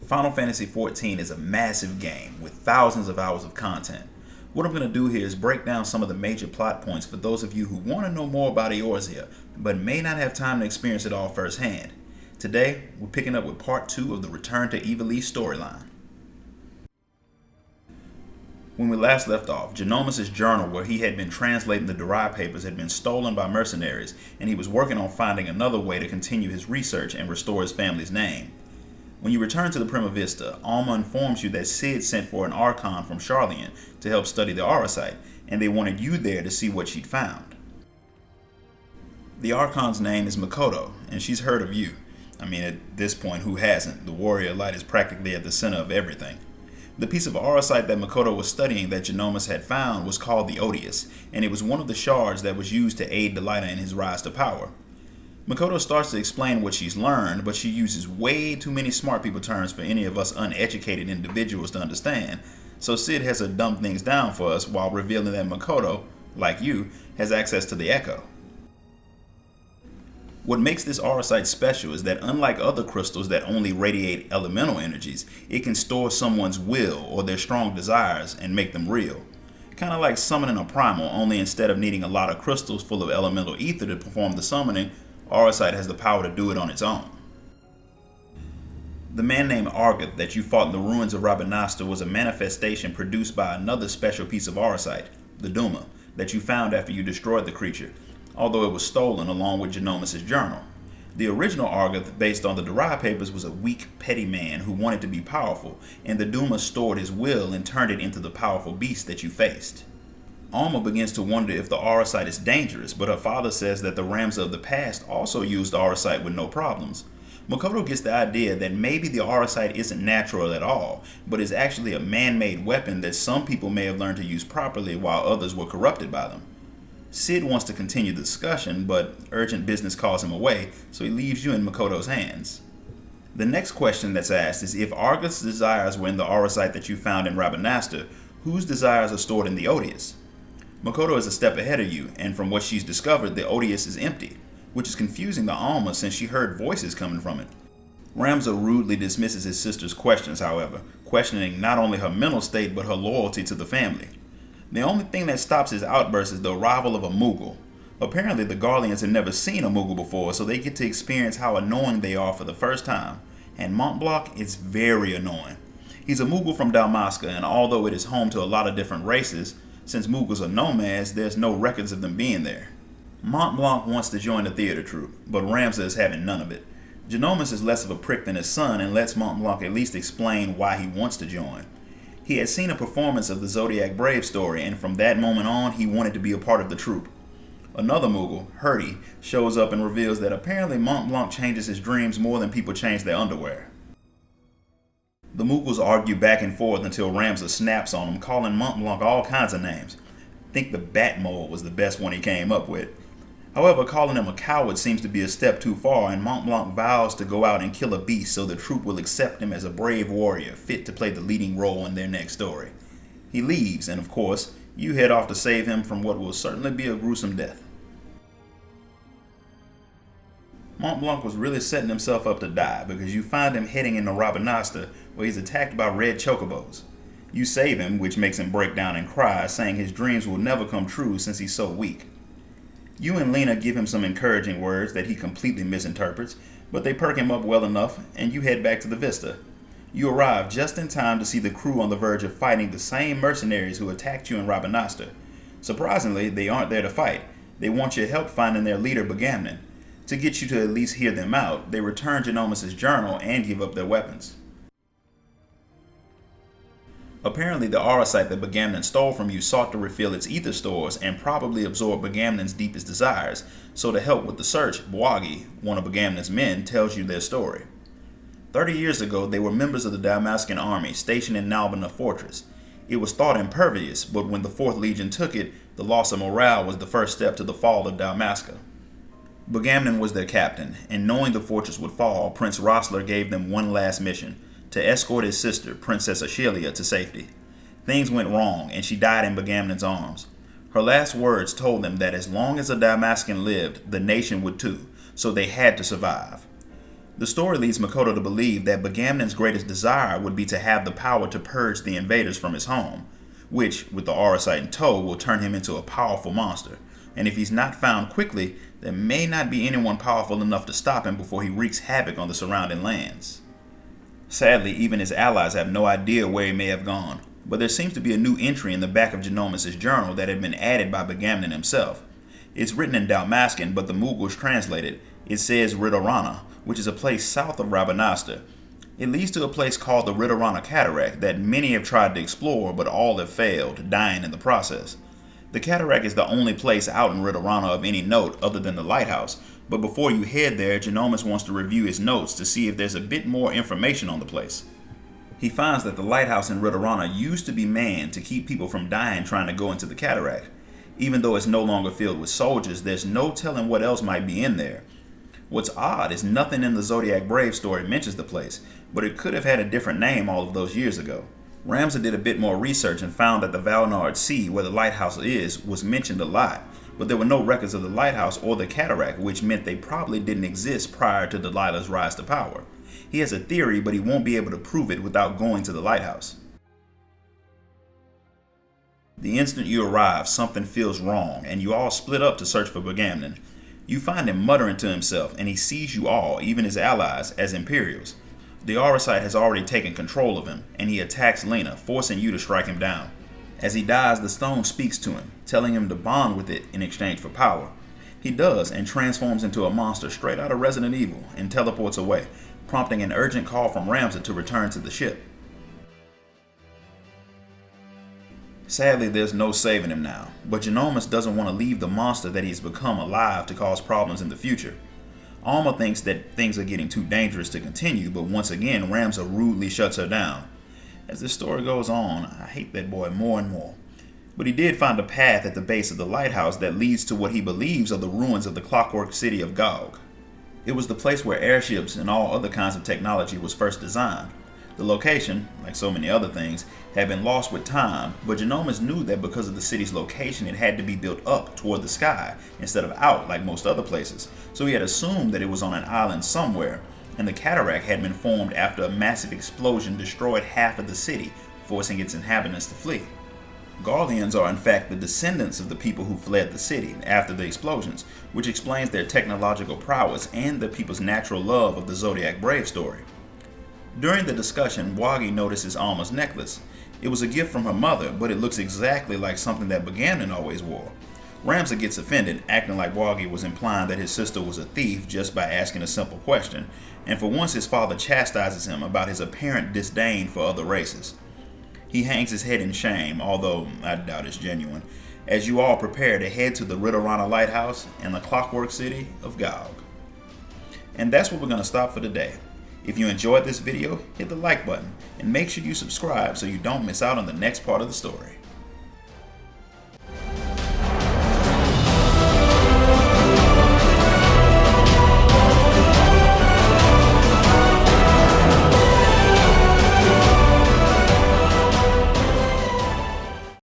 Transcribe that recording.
Final Fantasy XIV is a massive game with thousands of hours of content. What I'm going to do here is break down some of the major plot points for those of you who want to know more about Eorzea, but may not have time to experience it all firsthand. Today, we're picking up with part 2 of the Return to Ivalice storyline. When we last left off, Geonomus' journal where he had been translating the Derived papers had been stolen by mercenaries, and he was working on finding another way to continue his research and restore his family's name. When you return to the Prima Vista, Alma informs you that Cid sent for an Archon from Charlian to help study the Auracite, and they wanted you there to see what she'd found. The Archon's name is Makoto, and she's heard of you. I mean, at this point, who hasn't? The warrior light is practically at the center of everything. The piece of Auracite that Makoto was studying that Geonomus had found was called the Odious, and it was one of the shards that was used to aid Delilah in his rise to power. Makoto starts to explain what she's learned, but she uses way too many smart people terms for any of us uneducated individuals to understand, so Cid has to dumb things down for us while revealing that Makoto, like you, has access to the Echo. What makes this Auracite special is that unlike other crystals that only radiate elemental energies, it can store someone's will or their strong desires and make them real. Kind of like summoning a primal, only instead of needing a lot of crystals full of elemental ether to perform the summoning, Auracite has the power to do it on its own. The man named Argoth that you fought in the ruins of Rabanastre was a manifestation produced by another special piece of Auracite, the Duma, that you found after you destroyed the creature, although it was stolen along with Geonomus' journal. The original Argoth, based on the Derived papers, was a weak, petty man who wanted to be powerful, and the Duma stored his will and turned it into the powerful beast that you faced. Alma begins to wonder if the Auracite is dangerous, but her father says that the Ramza of the past also used Auracite with no problems. Makoto gets the idea that maybe the Auracite isn't natural at all, but is actually a man-made weapon that some people may have learned to use properly while others were corrupted by them. Cid wants to continue the discussion, but urgent business calls him away, so he leaves you in Makoto's hands. The next question that's asked is if Argoth's desires were in the Auracite that you found in Rabanastre, whose desires are stored in the Odious? Makoto is a step ahead of you, and from what she's discovered, the Odious is empty, which is confusing to Alma since she heard voices coming from it. Ramza rudely dismisses his sister's questions, however, questioning not only her mental state but her loyalty to the family. The only thing that stops his outburst is the arrival of a Moogle. Apparently the Garleans had never seen a Moogle before, so they get to experience how annoying they are for the first time, and Mont Blanc is very annoying. He's a Moogle from Dalmasca, and although it is home to a lot of different races, since Moogles are nomads, there's no records of them being there. Mont Blanc wants to join the theater troupe, but Ramza is having none of it. Geonomus is less of a prick than his son and lets Mont Blanc at least explain why he wants to join. He had seen a performance of the Zodiac Brave story, and from that moment on, he wanted to be a part of the troupe. Another Moogle, Hurdy, shows up and reveals that apparently Mont Blanc changes his dreams more than people change their underwear. The Moogles argue back and forth until Ramza snaps on him, calling Mont Blanc all kinds of names. I think the Batmole was the best one he came up with. However, calling him a coward seems to be a step too far, and Mont Blanc vows to go out and kill a beast so the troupe will accept him as a brave warrior fit to play the leading role in their next story. He leaves, and of course, you head off to save him from what will certainly be a gruesome death. Mont Blanc was really setting himself up to die because you find him heading into Rabanastre where he's attacked by red chocobos. You save him, which makes him break down and cry, saying his dreams will never come true since he's so weak. You and Lena give him some encouraging words that he completely misinterprets, but they perk him up well enough, and you head back to the Vista. You arrive just in time to see the crew on the verge of fighting the same mercenaries who attacked you in Rabanastre. Surprisingly, they aren't there to fight. They want your help finding their leader, Begamnon. To get you to at least hear them out, they return Geonomus' journal and give up their weapons. Apparently, the Auracite that Begamnon stole from you sought to refill its ether stores and probably absorb Begamnon's deepest desires, so to help with the search, Bwagi, one of Begamnon's men, tells you their story. 30 years ago, they were members of the Dalmascan army stationed in Nalbina Fortress. It was thought impervious, but when the 4th Legion took it, the loss of morale was the first step to the fall of Dalmasca. Begamnon was their captain, and knowing the fortress would fall, Prince Rossler gave them one last mission, to escort his sister, Princess Ashelia, to safety. Things went wrong, and she died in Begamnon's arms. Her last words told them that as long as a Dalmascan lived, the nation would too, so they had to survive. The story leads Makoto to believe that Bagamnan's greatest desire would be to have the power to purge the invaders from his home, which, with the Auracite in tow, will turn him into a powerful monster. And if he's not found quickly, there may not be anyone powerful enough to stop him before he wreaks havoc on the surrounding lands. Sadly, even his allies have no idea where he may have gone, but there seems to be a new entry in the back of Geonomus' journal that had been added by Bagamnan himself. It's written in Dalmascan, but the Mughals translate it. It says Ridorana, which is a place south of Rabanasta. It leads to a place called the Ridorana Cataract that many have tried to explore, but all have failed, dying in the process. The cataract is the only place out in Ridorana of any note other than the lighthouse, but before you head there, Geonomus wants to review his notes to see if there's a bit more information on the place. He finds that the lighthouse in Ridorana used to be manned to keep people from dying trying to go into the cataract. Even though it's no longer filled with soldiers, there's no telling what else might be in there. What's odd is nothing in the Zodiac Brave story mentions the place, but it could have had a different name all of those years ago. Ramza did a bit more research and found that the Valnard Sea, where the lighthouse is, was mentioned a lot, but there were no records of the lighthouse or the cataract, which meant they probably didn't exist prior to Delilah's rise to power. He has a theory, but he won't be able to prove it without going to the lighthouse. The instant you arrive, something feels wrong, and you all split up to search for Bagamnan. You find him muttering to himself, and he sees you all, even his allies, as Imperials. The Auracite has already taken control of him, and he attacks Lena, forcing you to strike him down. As he dies, the stone speaks to him, telling him to bond with it in exchange for power. He does, and transforms into a monster straight out of Resident Evil, and teleports away, prompting an urgent call from Ramza to return to the ship. Sadly, there's no saving him now, but Geonomus doesn't want to leave the monster that he's become alive to cause problems in the future. Alma thinks that things are getting too dangerous to continue, but once again, Ramza rudely shuts her down. As the story goes on, I hate that boy more and more. But he did find a path at the base of the lighthouse that leads to what he believes are the ruins of the clockwork city of Gog. It was the place where airships and all other kinds of technology was first designed. The location, like so many other things, had been lost with time, but Geonomus knew that because of the city's location it had to be built up toward the sky instead of out like most other places, so he had assumed that it was on an island somewhere, and the cataract had been formed after a massive explosion destroyed half of the city, forcing its inhabitants to flee. Gaulians are in fact the descendants of the people who fled the city after the explosions, which explains their technological prowess and the people's natural love of the Zodiac Brave story. During the discussion, Wagi notices Alma's necklace. It was a gift from her mother, but it looks exactly like something that Bagamnan always wore. Ramza gets offended, acting like Wagi was implying that his sister was a thief just by asking a simple question, and for once his father chastises him about his apparent disdain for other races. He hangs his head in shame, although I doubt it's genuine, as you all prepare to head to the Ridorana Lighthouse and the clockwork city of Gog. And that's where we're going to stop for today. If you enjoyed this video, hit the like button and make sure you subscribe so you don't miss out on the next part of the story.